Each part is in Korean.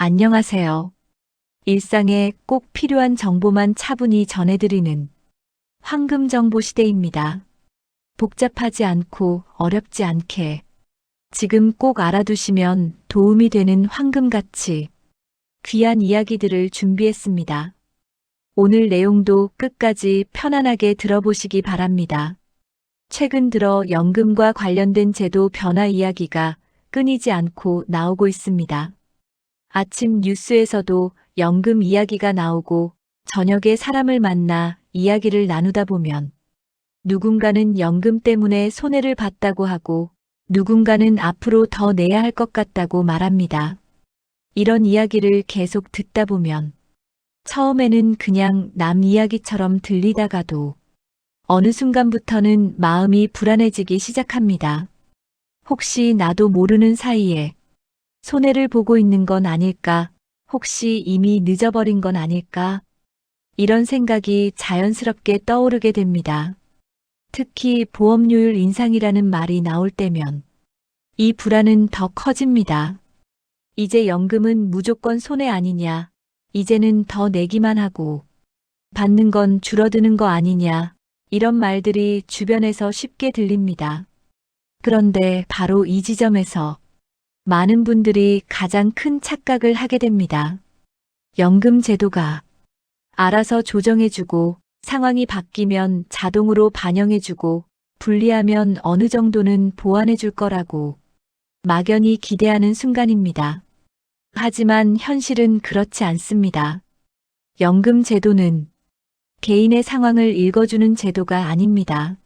안녕하세요. 일상에 꼭 필요한 정보만 차분히 전해드리는 황금정보 시대입니다. 복잡하지 않고 어렵지 않게 지금 꼭 알아두시면 도움이 되는 황금같이 귀한 이야기들을 준비했습니다. 오늘 내용도 끝까지 편안하게 들어보시기 바랍니다. 최근 들어 연금과 관련된 제도 변화 이야기가 끊이지 않고 나오고 있습니다. 아침 뉴스에서도 연금 이야기가 나오고 저녁에 사람을 만나 이야기를 나누다 보면 누군가는 연금 때문에 손해를 봤다고 하고 누군가는 앞으로 더 내야 할 것 같다고 말합니다. 이런 이야기를 계속 듣다 보면 처음에는 그냥 남 이야기처럼 들리다가도 어느 순간부터는 마음이 불안해지기 시작합니다. 혹시 나도 모르는 사이에 손해를 보고 있는 건 아닐까? 혹시 이미 늦어버린 건 아닐까? 이런 생각이 자연스럽게 떠오르게 됩니다. 특히 보험료율 인상이라는 말이 나올 때면 이 불안은 더 커집니다. 이제 연금은 무조건 손해 아니냐? 이제는 더 내기만 하고 받는 건 줄어드는 거 아니냐? 이런 말들이 주변에서 쉽게 들립니다. 그런데 바로 이 지점에서 많은 분들이 가장 큰 착각을 하게 됩니다. 연금 제도가 알아서 조정해주고 상황이 바뀌면 자동으로 반영해주고 불리하면 어느 정도는 보완해줄 거라고 막연히 기대하는 순간입니다. 하지만 현실은 그렇지 않습니다. 연금 제도는 개인의 상황을 읽어주는 제도가 아닙니다.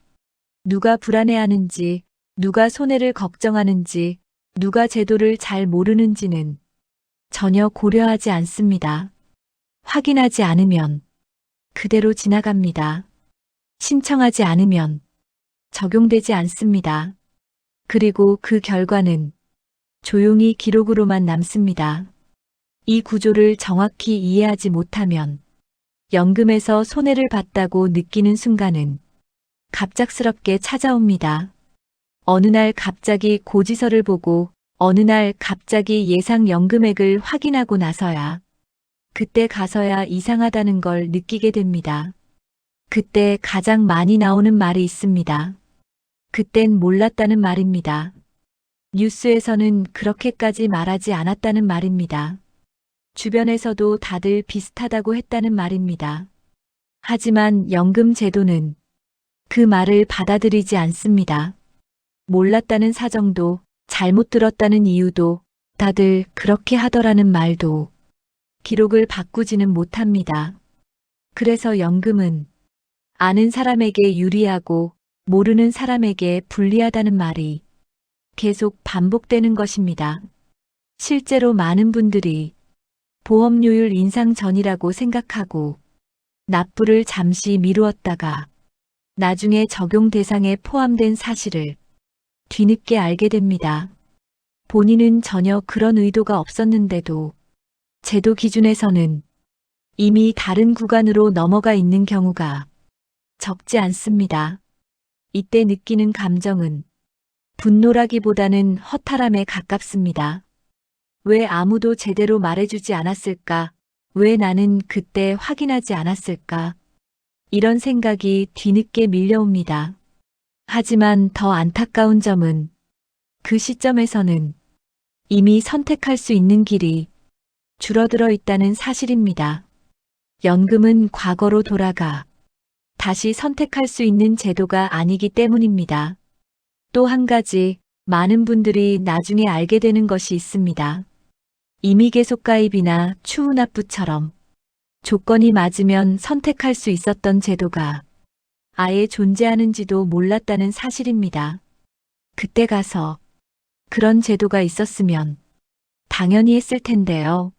누가 불안해하는지, 누가 손해를 걱정하는지, 누가 제도를 잘 모르는지는 전혀 고려하지 않습니다. 확인하지 않으면 그대로 지나갑니다. 신청하지 않으면 적용되지 않습니다. 그리고 그 결과는 조용히 기록으로만 남습니다. 이 구조를 정확히 이해하지 못하면 연금에서 손해를 봤다고 느끼는 순간은 갑작스럽게 찾아옵니다. 어느 날 갑자기 고지서를 보고 어느 날 갑자기 예상 연금액을 확인하고 나서야 그때 가서야 이상하다는 걸 느끼게 됩니다. 그때 가장 많이 나오는 말이 있습니다. 그땐 몰랐다는 말입니다. 뉴스에서는 그렇게까지 말하지 않았다는 말입니다. 주변에서도 다들 비슷하다고 했다는 말입니다. 하지만 연금 제도는 그 말을 받아들이지 않습니다. 몰랐다는 사정도 잘못 들었다는 이유도 다들 그렇게 하더라는 말도 기록을 바꾸지는 못합니다. 그래서 연금은 아는 사람에게 유리하고 모르는 사람에게 불리하다는 말이 계속 반복되는 것입니다. 실제로 많은 분들이 보험료율 인상 전이라고 생각하고 납부를 잠시 미루었다가 나중에 적용 대상에 포함된 사실을 뒤늦게 알게 됩니다. 본인은 전혀 그런 의도가 없었는데도 제도 기준에서는 이미 다른 구간으로 넘어가 있는 경우가 적지 않습니다. 이때 느끼는 감정은 분노라기보다는 허탈함에 가깝습니다. 왜 아무도 제대로 말해주지 않았을까? 왜 나는 그때 확인하지 않았을까? 이런 생각이 뒤늦게 밀려옵니다. 하지만 더 안타까운 점은 그 시점에서는 이미 선택할 수 있는 길이 줄어들어 있다는 사실입니다. 연금은 과거로 돌아가 다시 선택할 수 있는 제도가 아니기 때문입니다. 또 한 가지 많은 분들이 나중에 알게 되는 것이 있습니다. 임의 계속 가입이나 추후 납부처럼 조건이 맞으면 선택할 수 있었던 제도가 아예 존재하는지도 몰랐다는 사실입니다. 그때 가서 그런 제도가 있었으면 당연히 했을 텐데요.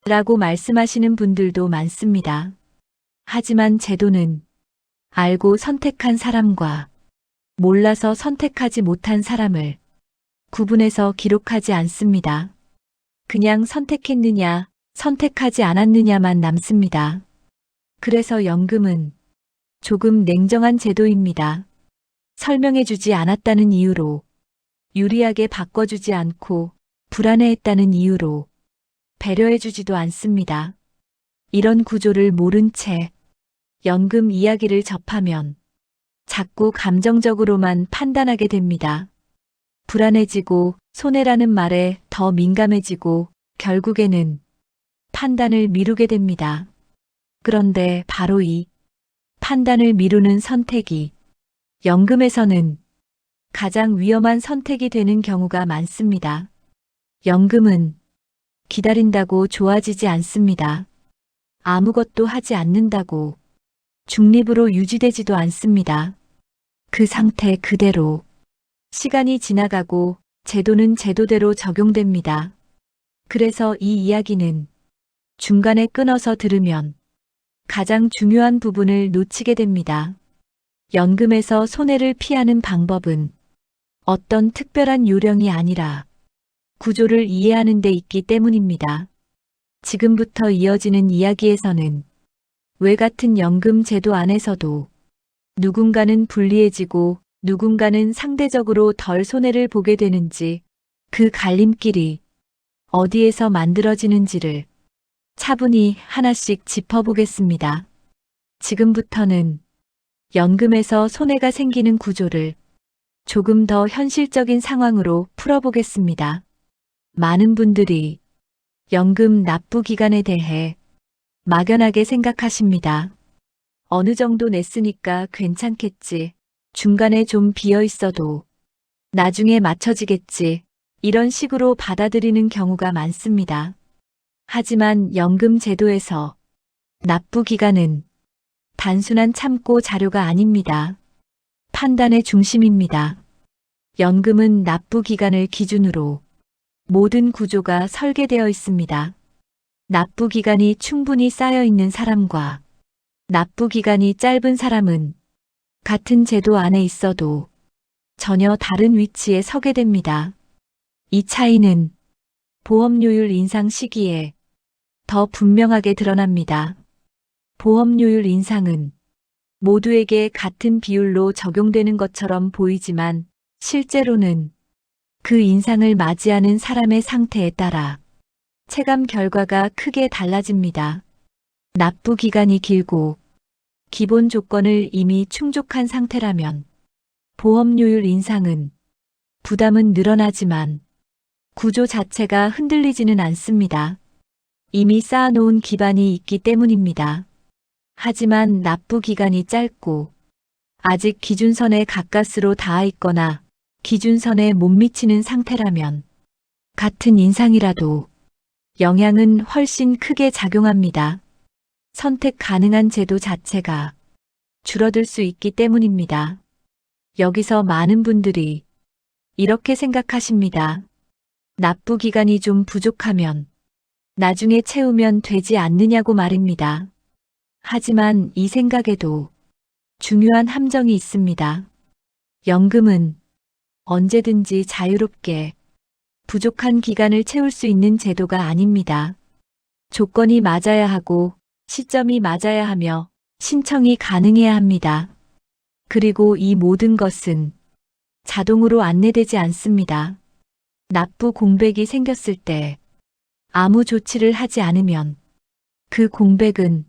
라고 말씀하시는 분들도 많습니다. 하지만 제도는 알고 선택한 사람과 몰라서 선택하지 못한 사람을 구분해서 기록하지 않습니다. 그냥 선택했느냐, 선택하지 않았느냐만 남습니다. 그래서 연금은 조금 냉정한 제도입니다. 설명해주지 않았다는 이유로, 유리하게 바꿔주지 않고 불안해했다는 이유로 배려해주지도 않습니다. 이런 구조를 모른 채 연금 이야기를 접하면 자꾸 감정적으로만 판단하게 됩니다. 불안해지고 손해라는 말에 더 민감해지고 결국에는 판단을 미루게 됩니다. 그런데 바로 이 판단을 미루는 선택이 연금에서는 가장 위험한 선택이 되는 경우가 많습니다. 연금은 기다린다고 좋아지지 않습니다. 아무것도 하지 않는다고 중립으로 유지되지도 않습니다. 그 상태 그대로 시간이 지나가고 제도는 제도대로 적용됩니다. 그래서 이 이야기는 중간에 끊어서 들으면 가장 중요한 부분을 놓치게 됩니다. 연금에서 손해를 피하는 방법은 어떤 특별한 요령이 아니라 구조를 이해하는 데 있기 때문입니다. 지금부터 이어지는 이야기에서는 왜 같은 연금 제도 안에서도 누군가는 불리해지고 누군가는 상대적으로 덜 손해를 보게 되는지, 그 갈림길이 어디에서 만들어지는지를 차분히 하나씩 짚어보겠습니다. 지금부터는 연금에서 손해가 생기는 구조를 조금 더 현실적인 상황으로 풀어보겠습니다. 많은 분들이 연금 납부 기간에 대해 막연하게 생각하십니다. 어느 정도 냈으니까 괜찮겠지. 중간에 좀 비어 있어도 나중에 맞춰지겠지. 이런 식으로 받아들이는 경우가 많습니다. 하지만 연금 제도에서 납부 기간은 단순한 참고 자료가 아닙니다. 판단의 중심입니다. 연금은 납부 기간을 기준으로 모든 구조가 설계되어 있습니다. 납부 기간이 충분히 쌓여 있는 사람과 납부 기간이 짧은 사람은 같은 제도 안에 있어도 전혀 다른 위치에 서게 됩니다. 이 차이는 보험료율 인상 시기에 더 분명하게 드러납니다. 보험료율 인상은 모두에게 같은 비율로 적용되는 것처럼 보이지만 실제로는 그 인상을 맞이하는 사람의 상태에 따라 체감 결과가 크게 달라집니다. 납부 기간이 길고 기본 조건을 이미 충족한 상태라면 보험료율 인상은 부담은 늘어나지만 구조 자체가 흔들리지는 않습니다. 이미 쌓아놓은 기반이 있기 때문입니다. 하지만 납부 기간이 짧고 아직 기준선에 가까스로 닿아 있거나 기준선에 못 미치는 상태라면 같은 인상이라도 영향은 훨씬 크게 작용합니다. 선택 가능한 제도 자체가 줄어들 수 있기 때문입니다. 여기서 많은 분들이 이렇게 생각하십니다. 납부 기간이 좀 부족하면 나중에 채우면 되지 않느냐고 말입니다. 하지만 이 생각에도 중요한 함정이 있습니다. 연금은 언제든지 자유롭게 부족한 기간을 채울 수 있는 제도가 아닙니다. 조건이 맞아야 하고 시점이 맞아야 하며 신청이 가능해야 합니다. 그리고 이 모든 것은 자동으로 안내되지 않습니다. 납부 공백이 생겼을 때 아무 조치를 하지 않으면 그 공백은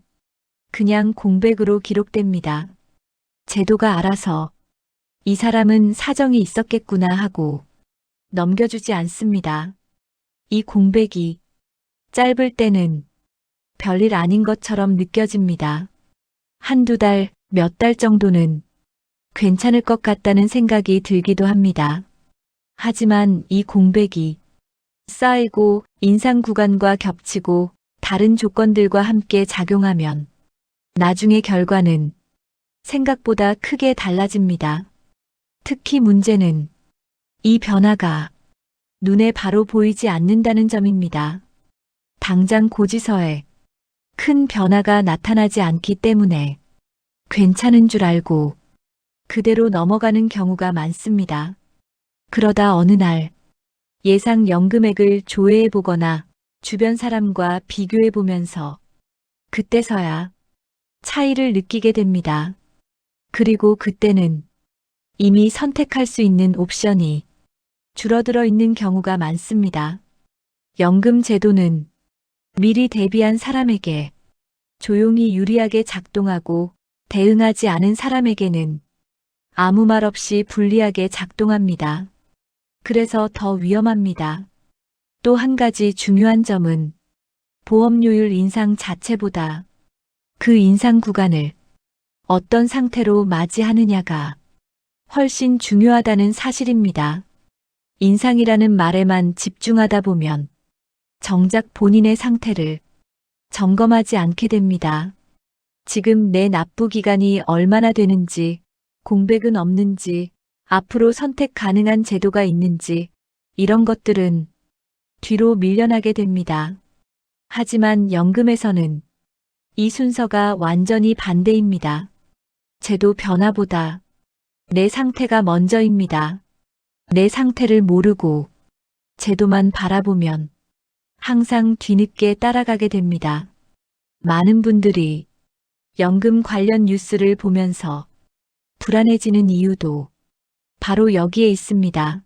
그냥 공백으로 기록됩니다. 제도가 알아서 이 사람은 사정이 있었겠구나 하고 넘겨주지 않습니다. 이 공백이 짧을 때는 별일 아닌 것처럼 느껴집니다. 한두 달, 몇 달 정도는 괜찮을 것 같다는 생각이 들기도 합니다. 하지만 이 공백이 쌓이고 인상 구간과 겹치고 다른 조건들과 함께 작용하면 나중에 결과는 생각보다 크게 달라집니다. 특히 문제는 이 변화가 눈에 바로 보이지 않는다는 점입니다. 당장 고지서에 큰 변화가 나타나지 않기 때문에 괜찮은 줄 알고 그대로 넘어가는 경우가 많습니다. 그러다 어느 날 예상 연금액을 조회해 보거나 주변 사람과 비교해 보면서 그때서야 차이를 느끼게 됩니다. 그리고 그때는 이미 선택할 수 있는 옵션이 줄어들어 있는 경우가 많습니다. 연금 제도는 미리 대비한 사람에게 조용히 유리하게 작동하고 대응하지 않은 사람에게는 아무 말 없이 불리하게 작동합니다. 그래서 더 위험합니다. 또 한 가지 중요한 점은 보험료율 인상 자체보다 그 인상 구간을 어떤 상태로 맞이하느냐가 훨씬 중요하다는 사실입니다. 인상이라는 말에만 집중하다 보면 정작 본인의 상태를 점검하지 않게 됩니다. 지금 내 납부 기간이 얼마나 되는지, 공백은 없는지, 앞으로 선택 가능한 제도가 있는지, 이런 것들은 뒤로 밀려나게 됩니다. 하지만 연금에서는 이 순서가 완전히 반대입니다. 제도 변화보다 내 상태가 먼저입니다. 내 상태를 모르고 제도만 바라보면 항상 뒤늦게 따라가게 됩니다. 많은 분들이 연금 관련 뉴스를 보면서 불안해지는 이유도 바로 여기에 있습니다.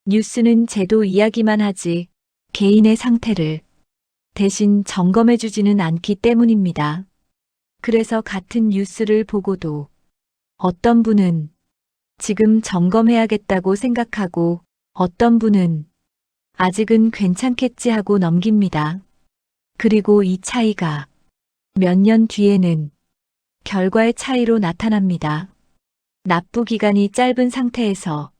뉴스는 제도 이야기만 하지 개인의 상태를 대신 점검해주지는 않기 때문입니다. 그래서 같은 뉴스를 보고도 어떤 분은 지금 점검해야겠다고 생각하고 어떤 분은 아직은 괜찮겠지 하고 넘깁니다. 그리고 이 차이가 몇 년 뒤에는 결과의 차이로 나타납니다. 납부 기간이 짧은 상태에서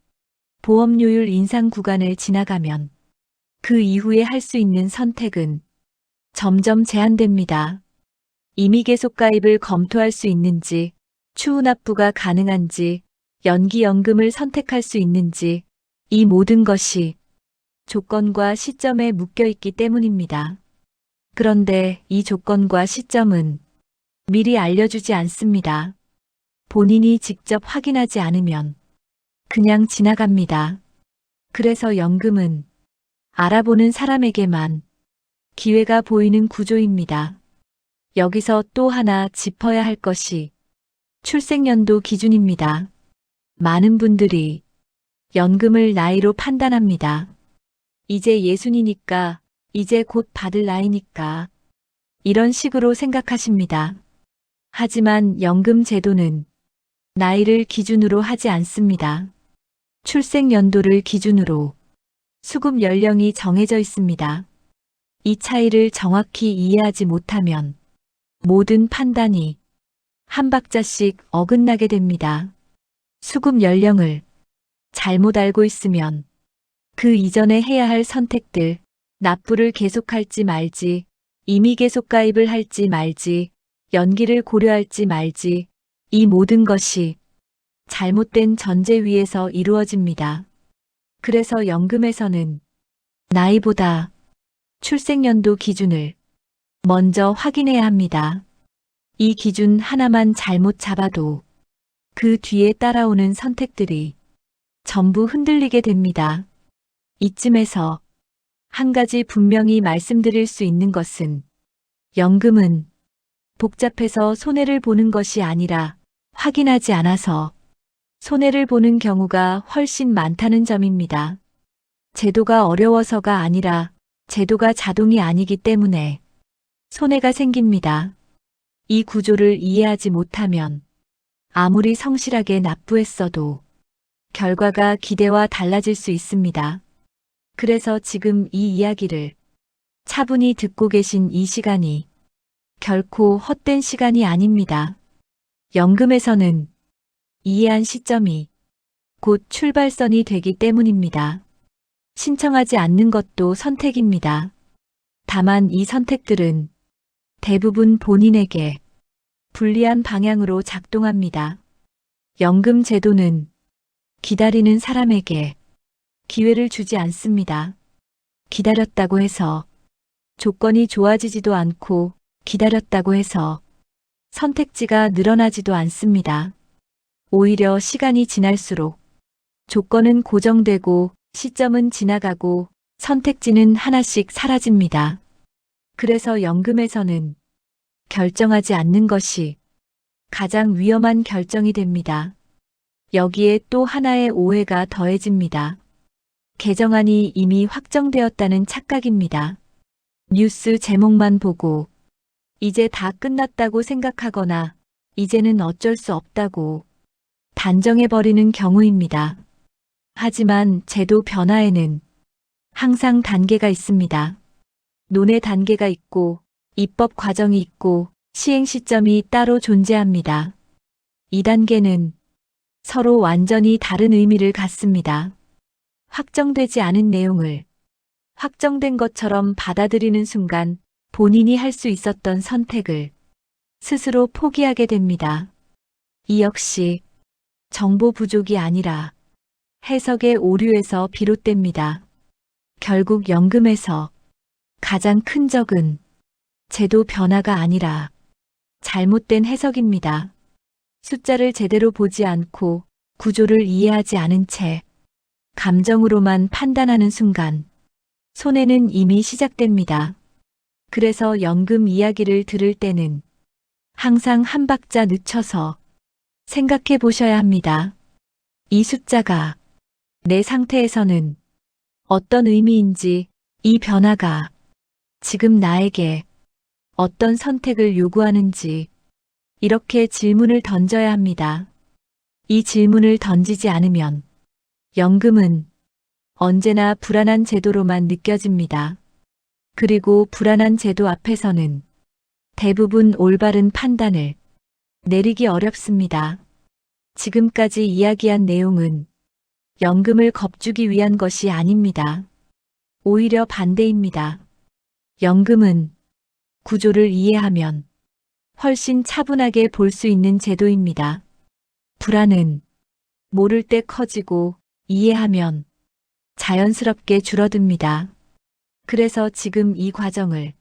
보험료율 인상 구간을 지나가면 그 이후에 할 수 있는 선택은 점점 제한됩니다. 이미 계속 가입을 검토할 수 있는지, 추후 납부가 가능한지, 연기연금을 선택할 수 있는지, 이 모든 것이 조건과 시점에 묶여 있기 때문입니다. 그런데 이 조건과 시점은 미리 알려주지 않습니다. 본인이 직접 확인하지 않으면 그냥 지나갑니다. 그래서 연금은 알아보는 사람에게만 기회가 보이는 구조입니다. 여기서 또 하나 짚어야 할 것이 출생연도 기준입니다. 많은 분들이 연금을 나이로 판단합니다. 이제 예순이니까, 이제 곧 받을 나이니까, 이런 식으로 생각하십니다. 하지만 연금 제도는 나이를 기준으로 하지 않습니다. 출생연도를 기준으로 수급 연령이 정해져 있습니다. 이 차이를 정확히 이해하지 못하면 모든 판단이 한 박자씩 어긋나게 됩니다. 수급 연령을 잘못 알고 있으면 그 이전에 해야 할 선택들, 납부를 계속할지 말지, 이미 계속 가입을 할지 말지, 연기를 고려할지 말지, 이 모든 것이 잘못된 전제 위에서 이루어집니다. 그래서 연금에서는 나이보다 출생연도 기준을 먼저 확인해야 합니다. 이 기준 하나만 잘못 잡아도 그 뒤에 따라오는 선택들이 전부 흔들리게 됩니다. 이쯤에서 한 가지 분명히 말씀드릴 수 있는 것은 연금은 복잡해서 손해를 보는 것이 아니라 확인하지 않아서 손해를 보는 경우가 훨씬 많다는 점입니다. 제도가 어려워서가 아니라 제도가 자동이 아니기 때문에 손해가 생깁니다. 이 구조를 이해하지 못하면 아무리 성실하게 납부했어도 결과가 기대와 달라질 수 있습니다. 그래서 지금 이 이야기를 차분히 듣고 계신 이 시간이 결코 헛된 시간이 아닙니다. 연금에서는 이해한 시점이 곧 출발선이 되기 때문입니다. 신청하지 않는 것도 선택입니다. 다만 이 선택들은 대부분 본인에게 불리한 방향으로 작동합니다. 연금 제도는 기다리는 사람에게 기회를 주지 않습니다. 기다렸다고 해서 조건이 좋아지지도 않고 기다렸다고 해서 선택지가 늘어나지도 않습니다. 오히려 시간이 지날수록 조건은 고정되고 시점은 지나가고 선택지는 하나씩 사라집니다. 그래서 연금에서는 결정하지 않는 것이 가장 위험한 결정이 됩니다. 여기에 또 하나의 오해가 더해집니다. 개정안이 이미 확정되었다는 착각입니다. 뉴스 제목만 보고 이제 다 끝났다고 생각하거나 이제는 어쩔 수 없다고 단정해버리는 경우입니다. 하지만 제도 변화에는 항상 단계가 있습니다. 논의 단계가 있고 입법 과정이 있고 시행 시점이 따로 존재합니다. 이 단계는 서로 완전히 다른 의미를 갖습니다. 확정되지 않은 내용을 확정된 것처럼 받아들이는 순간 본인이 할 수 있었던 선택을 스스로 포기하게 됩니다. 이 역시 정보 부족이 아니라 해석의 오류에서 비롯됩니다. 결국 연금에서 가장 큰 적은 제도 변화가 아니라 잘못된 해석입니다. 숫자를 제대로 보지 않고 구조를 이해하지 않은 채 감정으로만 판단하는 순간 손해는 이미 시작됩니다. 그래서 연금 이야기를 들을 때는 항상 한 박자 늦춰서 생각해 보셔야 합니다. 이 숫자가 내 상태에서는 어떤 의미인지, 이 변화가 지금 나에게 어떤 선택을 요구하는지 이렇게 질문을 던져야 합니다. 이 질문을 던지지 않으면 연금은 언제나 불안한 제도로만 느껴집니다. 그리고 불안한 제도 앞에서는 대부분 올바른 판단을 내리기 어렵습니다. 지금까지 이야기한 내용은 연금을 겁주기 위한 것이 아닙니다. 오히려 반대입니다. 연금은 구조를 이해하면 훨씬 차분하게 볼 수 있는 제도입니다. 불안은 모를 때 커지고 이해하면 자연스럽게 줄어듭니다. 그래서 지금 이 과정을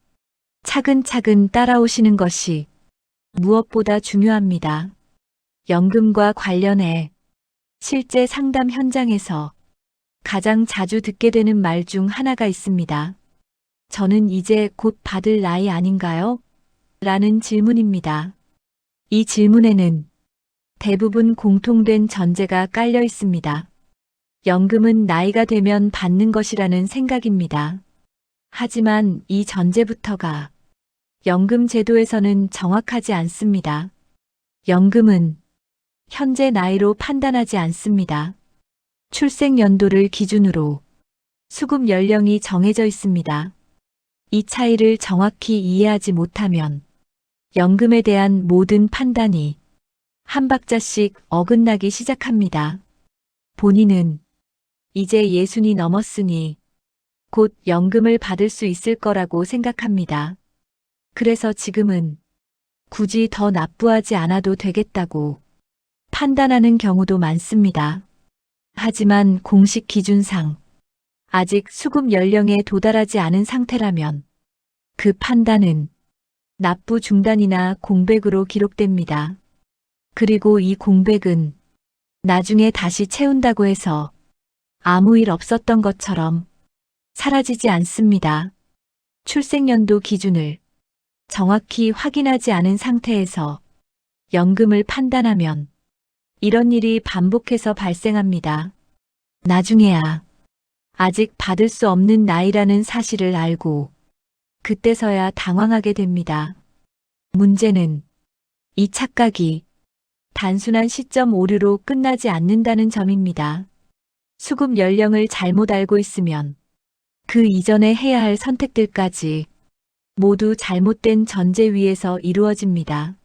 차근차근 따라오시는 것이 무엇보다 중요합니다. 연금과 관련해 실제 상담 현장에서 가장 자주 듣게 되는 말 중 하나가 있습니다. 저는 이제 곧 받을 나이 아닌가요? 라는 질문입니다. 이 질문에는 대부분 공통된 전제가 깔려 있습니다. 연금은 나이가 되면 받는 것이라는 생각입니다. 하지만 이 전제부터가 연금 제도에서는 정확하지 않습니다. 연금은 현재 나이로 판단하지 않습니다. 출생 연도를 기준으로 수급 연령이 정해져 있습니다. 이 차이를 정확히 이해하지 못하면 연금에 대한 모든 판단이 한 박자씩 어긋나기 시작합니다. 본인은 이제 60이 넘었으니 곧 연금을 받을 수 있을 거라고 생각합니다. 그래서 지금은 굳이 더 납부하지 않아도 되겠다고 판단하는 경우도 많습니다. 하지만 공식 기준상 아직 수급 연령에 도달하지 않은 상태라면 그 판단은 납부 중단이나 공백으로 기록됩니다. 그리고 이 공백은 나중에 다시 채운다고 해서 아무 일 없었던 것처럼 사라지지 않습니다. 출생연도 기준을 정확히 확인하지 않은 상태에서 연금을 판단하면 이런 일이 반복해서 발생합니다. 나중에야 아직 받을 수 없는 나이라는 사실을 알고 그때서야 당황하게 됩니다. 문제는 이 착각이 단순한 시점 오류로 끝나지 않는다는 점입니다. 수급 연령을 잘못 알고 있으면 그 이전에 해야 할 선택들까지 모두 잘못된 전제 위에서 이루어집니다.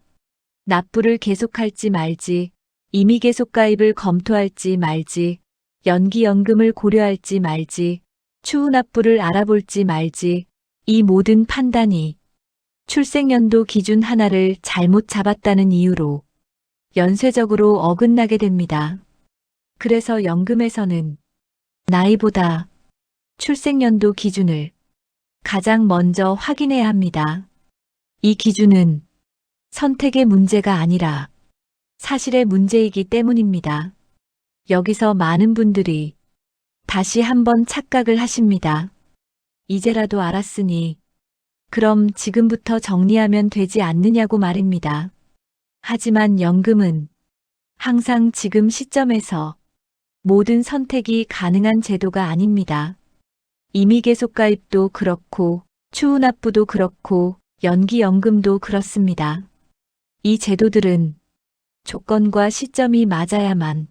납부를 계속할지 말지, 임의 계속 가입을 검토할지 말지, 연기연금을 고려할지 말지, 추후 납부를 알아볼지 말지, 이 모든 판단이 출생연도 기준 하나를 잘못 잡았다는 이유로 연쇄적으로 어긋나게 됩니다. 그래서 연금에서는 나이보다 출생연도 기준을 가장 먼저 확인해야 합니다. 이 기준은 선택의 문제가 아니라 사실의 문제이기 때문입니다. 여기서 많은 분들이 다시 한번 착각을 하십니다. 이제라도 알았으니 그럼 지금부터 정리하면 되지 않느냐고 말입니다. 하지만 연금은 항상 지금 시점에서 모든 선택이 가능한 제도가 아닙니다. 임의 계속 가입도 그렇고 추후납부도 그렇고 연기연금도 그렇습니다. 이 제도들은 조건과 시점이 맞아야만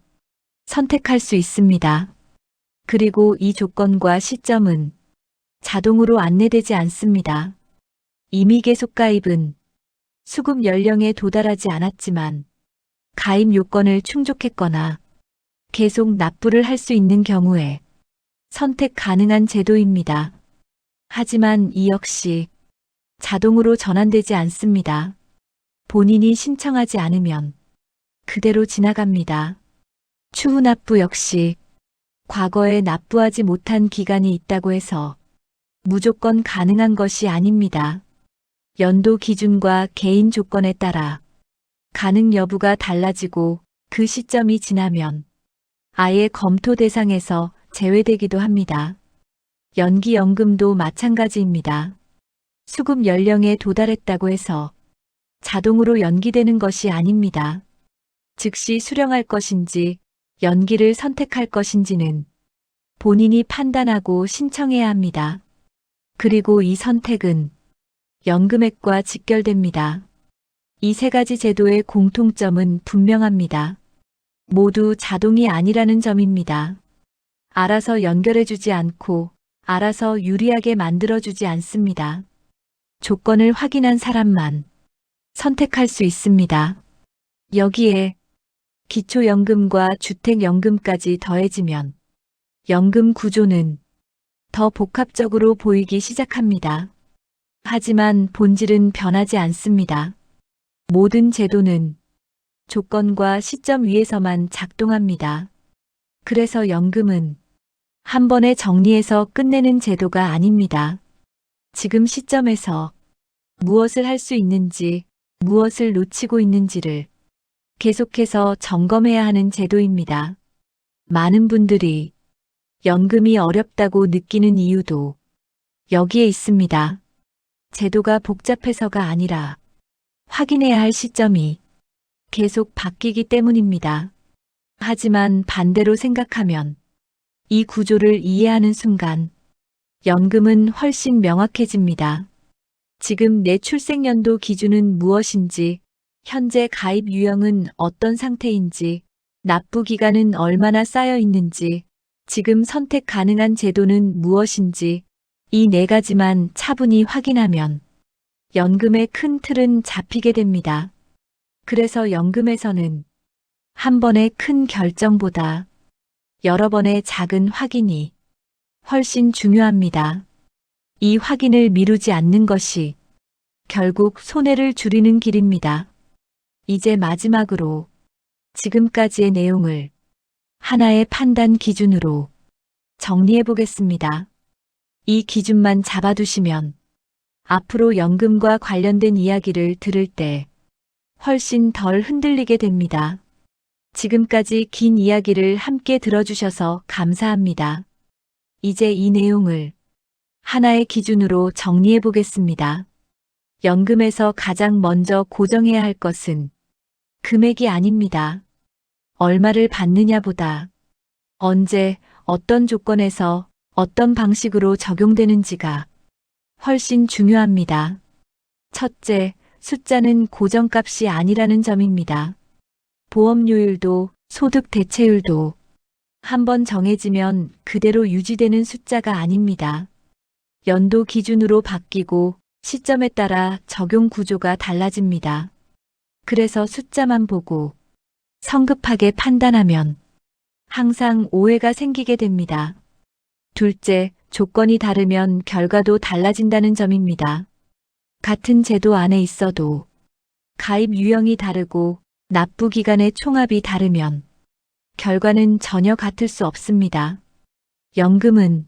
선택할 수 있습니다. 그리고 이 조건과 시점은 자동으로 안내되지 않습니다. 이미 계속 가입은 수급 연령에 도달하지 않았지만 가입 요건을 충족했거나 계속 납부를 할 수 있는 경우에 선택 가능한 제도입니다. 하지만 이 역시 자동으로 전환되지 않습니다. 본인이 신청하지 않으면 그대로 지나갑니다. 추후 납부 역시 과거에 납부하지 못한 기간이 있다고 해서 무조건 가능한 것이 아닙니다. 연도 기준과 개인 조건에 따라 가능 여부가 달라지고 그 시점이 지나면 아예 검토 대상에서 제외되기도 합니다. 연기연금도 마찬가지입니다. 수급 연령에 도달했다고 해서 자동으로 연기되는 것이 아닙니다. 즉시 수령할 것인지 연기를 선택할 것인지는 본인이 판단하고 신청해야 합니다. 그리고 이 선택은 연금액과 직결됩니다. 이 세 가지 제도의 공통점은 분명합니다. 모두 자동이 아니라는 점입니다. 알아서 연결해주지 않고 알아서 유리하게 만들어주지 않습니다. 조건을 확인한 사람만 선택할 수 있습니다. 여기에 기초연금과 주택연금까지 더해지면 연금 구조는 더 복합적으로 보이기 시작합니다. 하지만 본질은 변하지 않습니다. 모든 제도는 조건과 시점 위에서만 작동합니다. 그래서 연금은 한 번에 정리해서 끝내는 제도가 아닙니다. 지금 시점에서 무엇을 할 수 있는지, 무엇을 놓치고 있는지를 계속해서 점검해야 하는 제도입니다. 많은 분들이 연금이 어렵다고 느끼는 이유도 여기에 있습니다. 제도가 복잡해서가 아니라 확인해야 할 시점이 계속 바뀌기 때문입니다. 하지만 반대로 생각하면 이 구조를 이해하는 순간 연금은 훨씬 명확해집니다. 지금 내 출생연도 기준은 무엇인지, 현재 가입 유형은 어떤 상태인지, 납부 기간은 얼마나 쌓여 있는지, 지금 선택 가능한 제도는 무엇인지, 이 네 가지만 차분히 확인하면 연금의 큰 틀은 잡히게 됩니다. 그래서 연금에서는 한 번의 큰 결정보다 여러 번의 작은 확인이 훨씬 중요합니다. 이 확인을 미루지 않는 것이 결국 손해를 줄이는 길입니다. 이제 마지막으로 지금까지의 내용을 하나의 판단 기준으로 정리해 보겠습니다. 이 기준만 잡아두시면 앞으로 연금과 관련된 이야기를 들을 때 훨씬 덜 흔들리게 됩니다. 지금까지 긴 이야기를 함께 들어주셔서 감사합니다. 이제 이 내용을 하나의 기준으로 정리해 보겠습니다. 연금에서 가장 먼저 고정해야 할 것은 금액이 아닙니다. 얼마를 받느냐보다 언제, 어떤 조건에서, 어떤 방식으로 적용되는지가 훨씬 중요합니다. 첫째, 숫자는 고정값이 아니라는 점입니다. 보험료율도 소득 대체율도 한번 정해지면 그대로 유지되는 숫자가 아닙니다. 연도 기준으로 바뀌고 시점에 따라 적용 구조가 달라집니다. 그래서 숫자만 보고 성급하게 판단하면 항상 오해가 생기게 됩니다. 둘째, 조건이 다르면 결과도 달라진다는 점입니다. 같은 제도 안에 있어도 가입 유형이 다르고 납부 기간의 총합이 다르면 결과는 전혀 같을 수 없습니다. 연금은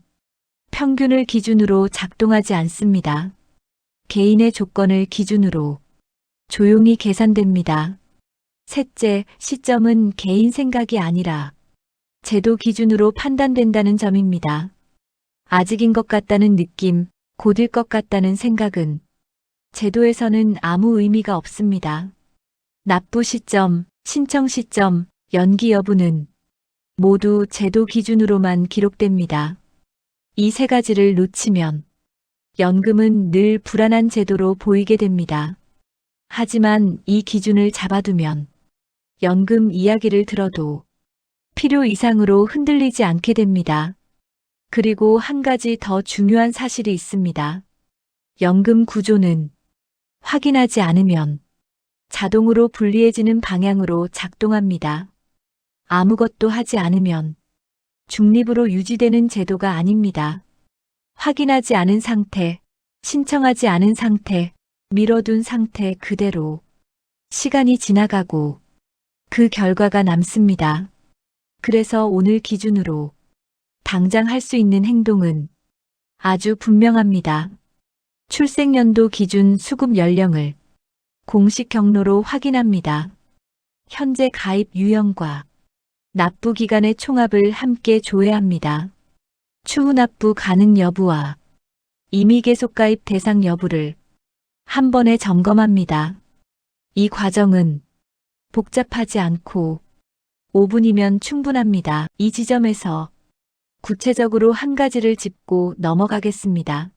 평균을 기준으로 작동하지 않습니다. 개인의 조건을 기준으로 조용히 계산됩니다. 셋째, 시점은 개인 생각이 아니라 제도 기준으로 판단된다는 점입니다. 아직인 것 같다는 느낌, 곧일 것 같다는 생각은 제도에서는 아무 의미가 없습니다. 납부 시점, 신청 시점, 연기 여부는 모두 제도 기준으로만 기록됩니다. 이 세 가지를 놓치면 연금은 늘 불안한 제도로 보이게 됩니다. 하지만 이 기준을 잡아두면 연금 이야기를 들어도 필요 이상으로 흔들리지 않게 됩니다. 그리고 한 가지 더 중요한 사실이 있습니다. 연금 구조는 확인하지 않으면 자동으로 불리해지는 방향으로 작동합니다. 아무것도 하지 않으면 중립으로 유지되는 제도가 아닙니다. 확인하지 않은 상태, 신청하지 않은 상태, 미뤄둔 상태 그대로 시간이 지나가고 그 결과가 남습니다. 그래서 오늘 기준으로 당장 할 수 있는 행동은 아주 분명합니다. 출생연도 기준 수급 연령을 공식 경로로 확인합니다. 현재 가입 유형과 납부 기간의 총합을 함께 조회합니다. 추후 납부 가능 여부와 이미 계속 가입 대상 여부를 한 번에 점검합니다. 이 과정은 복잡하지 않고 5분이면 충분합니다. 이 지점에서 구체적으로 한 가지를 짚고 넘어가겠습니다.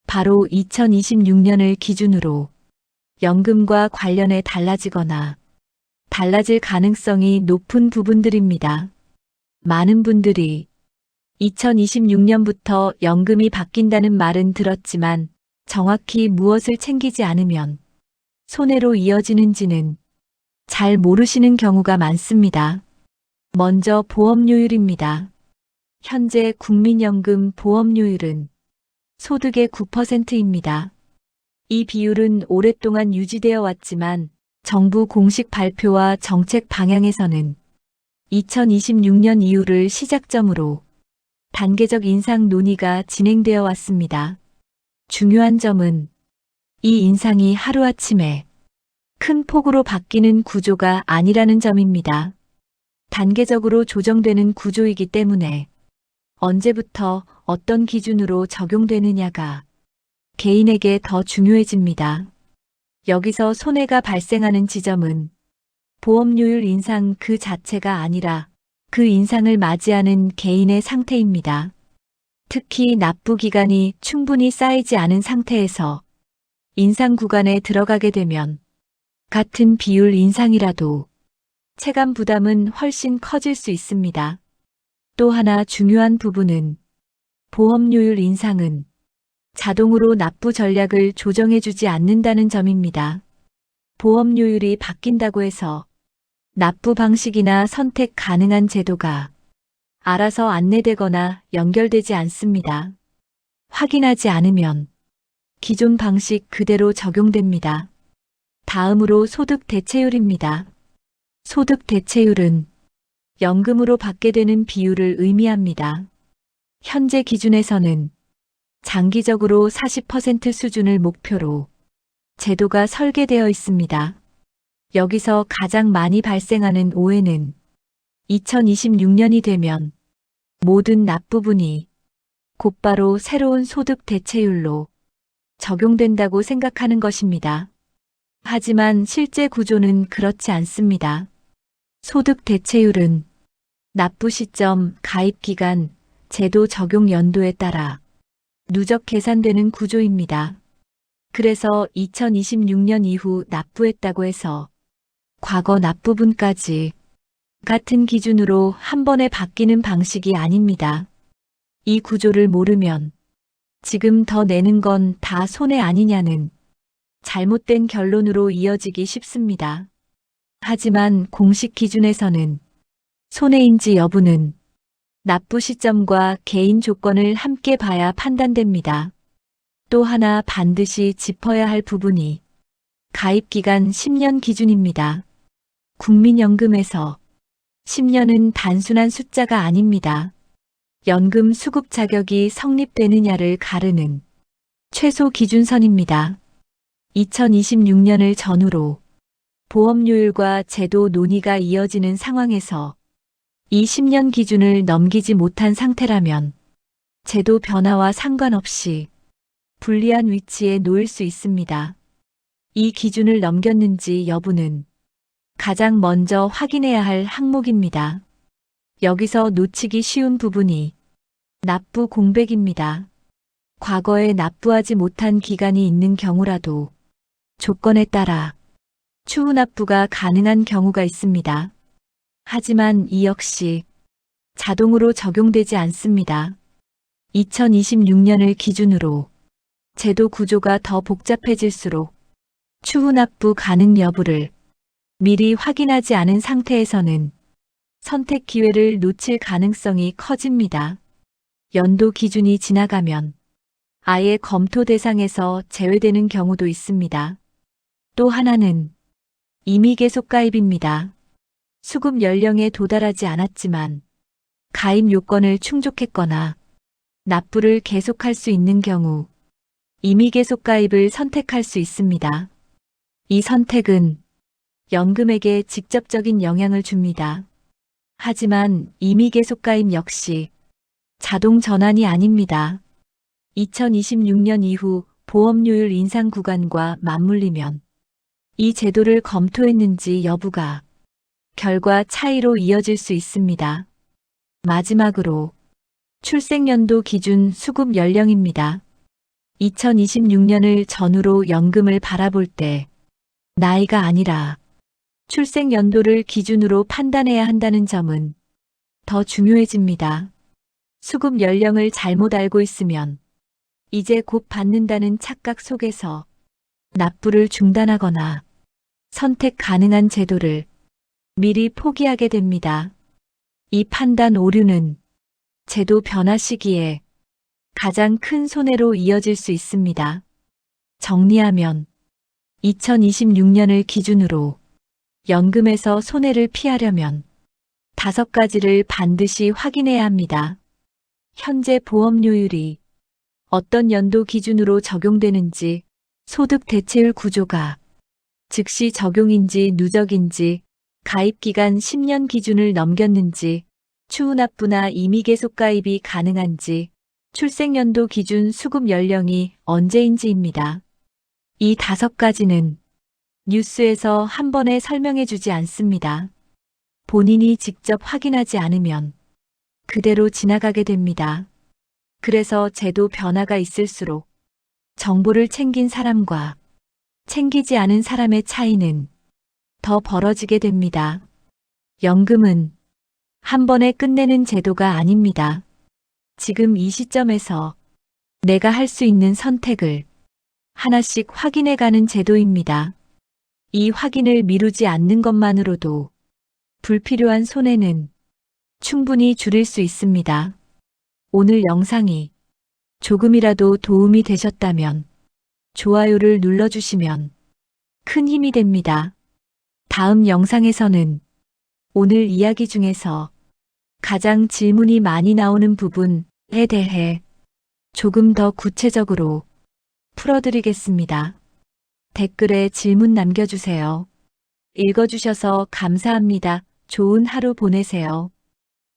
바로 2026년을 기준으로 연금과 관련해 달라지거나 달라질 가능성이 높은 부분들입니다. 많은 분들이 2026년부터 연금이 바뀐다는 말은 들었지만 정확히 무엇을 챙기지 않으면 손해로 이어지는지는 잘 모르시는 경우가 많습니다. 먼저 보험료율입니다. 현재 국민연금 보험료율은 소득의 9%입니다. 이 비율은 오랫동안 유지되어 왔지만 정부 공식 발표와 정책 방향에서는 2026년 이후를 시작점으로 단계적 인상 논의가 진행되어 왔습니다. 중요한 점은 이 인상이 하루아침에 큰 폭으로 바뀌는 구조가 아니라는 점입니다. 단계적으로 조정되는 구조이기 때문에 언제부터 어떤 기준으로 적용되느냐가 개인에게 더 중요해집니다. 여기서 손해가 발생하는 지점은 보험료율 인상 그 자체가 아니라 그 인상을 맞이하는 개인의 상태입니다. 특히 납부 기간이 충분히 쌓이지 않은 상태에서 인상 구간에 들어가게 되면 같은 비율 인상이라도 체감 부담은 훨씬 커질 수 있습니다. 또 하나 중요한 부분은 보험료율 인상은 자동으로 납부 전략을 조정해주지 않는다는 점입니다. 보험료율이 바뀐다고 해서 납부 방식이나 선택 가능한 제도가 알아서 안내되거나 연결되지 않습니다. 확인하지 않으면 기존 방식 그대로 적용됩니다. 다음으로 소득 대체율입니다. 소득 대체율은 연금으로 받게 되는 비율을 의미합니다. 현재 기준에서는 장기적으로 40% 수준을 목표로 제도가 설계되어 있습니다. 여기서 가장 많이 발생하는 오해는 2026년이 되면 모든 납부분이 곧바로 새로운 소득 대체율로 적용된다고 생각하는 것입니다. 하지만 실제 구조는 그렇지 않습니다. 소득 대체율은 납부 시점, 가입 기간, 제도 적용 연도에 따라 누적 계산되는 구조입니다. 그래서 2026년 이후 납부했다고 해서 과거 납부분까지 같은 기준으로 한 번에 바뀌는 방식이 아닙니다. 이 구조를 모르면 지금 더 내는 건 다 손해 아니냐는 잘못된 결론으로 이어지기 쉽습니다. 하지만 공식 기준에서는 손해인지 여부는 납부 시점과 개인 조건을 함께 봐야 판단됩니다. 또 하나 반드시 짚어야 할 부분이 가입 기간 10년 기준입니다. 국민연금에서 10년은 단순한 숫자가 아닙니다. 연금 수급 자격이 성립되느냐를 가르는 최소 기준선입니다. 2026년을 전후로 보험료율과 제도 논의가 이어지는 상황에서 이 10년 기준을 넘기지 못한 상태라면 제도 변화와 상관없이 불리한 위치에 놓일 수 있습니다. 이 기준을 넘겼는지 여부는 가장 먼저 확인해야 할 항목입니다. 여기서 놓치기 쉬운 부분이 납부 공백입니다. 과거에 납부하지 못한 기간이 있는 경우라도 조건에 따라 추후 납부가 가능한 경우가 있습니다. 하지만 이 역시 자동으로 적용되지 않습니다. 2026년을 기준으로 제도 구조가 더 복잡해질수록 추후 납부 가능 여부를 미리 확인하지 않은 상태에서는 선택 기회를 놓칠 가능성이 커집니다. 연도 기준이 지나가면 아예 검토 대상에서 제외되는 경우도 있습니다. 또 하나는 임의 계속 가입입니다. 수급 연령에 도달하지 않았지만 가입 요건을 충족했거나 납부를 계속할 수 있는 경우 임의 계속 가입을 선택할 수 있습니다. 이 선택은 연금액에 직접적인 영향을 줍니다. 하지만 임의 계속 가입 역시 자동 전환이 아닙니다. 2026년 이후 보험료율 인상 구간과 맞물리면 이 제도를 검토했는지 여부가 결과 차이로 이어질 수 있습니다. 마지막으로 출생연도 기준 수급 연령입니다. 2026년을 전후로 연금을 바라볼 때 나이가 아니라 출생연도를 기준으로 판단해야 한다는 점은 더 중요해집니다. 수급 연령을 잘못 알고 있으면 이제 곧 받는다는 착각 속에서 납부를 중단하거나 선택 가능한 제도를 미리 포기하게 됩니다. 이 판단 오류는 제도 변화 시기에 가장 큰 손해로 이어질 수 있습니다. 정리하면 2026년을 기준으로 연금에서 손해를 피하려면 5가지를 반드시 확인해야 합니다. 현재 보험료율이 어떤 연도 기준으로 적용되는지, 소득 대체율 구조가 즉시 적용인지 누적인지, 가입기간 10년 기준을 넘겼는지, 추후 납부나 임의 계속 가입이 가능한지, 출생연도 기준 수급 연령이 언제인지입니다. 이 5가지는 뉴스에서 한 번에 설명해 주지 않습니다. 본인이 직접 확인하지 않으면 그대로 지나가게 됩니다. 그래서 제도 변화가 있을수록 정보를 챙긴 사람과 챙기지 않은 사람의 차이는 더 벌어지게 됩니다. 연금은 한 번에 끝내는 제도가 아닙니다. 지금 이 시점에서 내가 할 수 있는 선택을 하나씩 확인해가는 제도입니다. 이 확인을 미루지 않는 것만으로도 불필요한 손해는 충분히 줄일 수 있습니다. 오늘 영상이 조금이라도 도움이 되셨다면 좋아요를 눌러주시면 큰 힘이 됩니다. 다음 영상에서는 오늘 이야기 중에서 가장 질문이 많이 나오는 부분에 대해 조금 더 구체적으로 풀어드리겠습니다. 댓글에 질문 남겨주세요. 읽어주셔서 감사합니다. 좋은 하루 보내세요.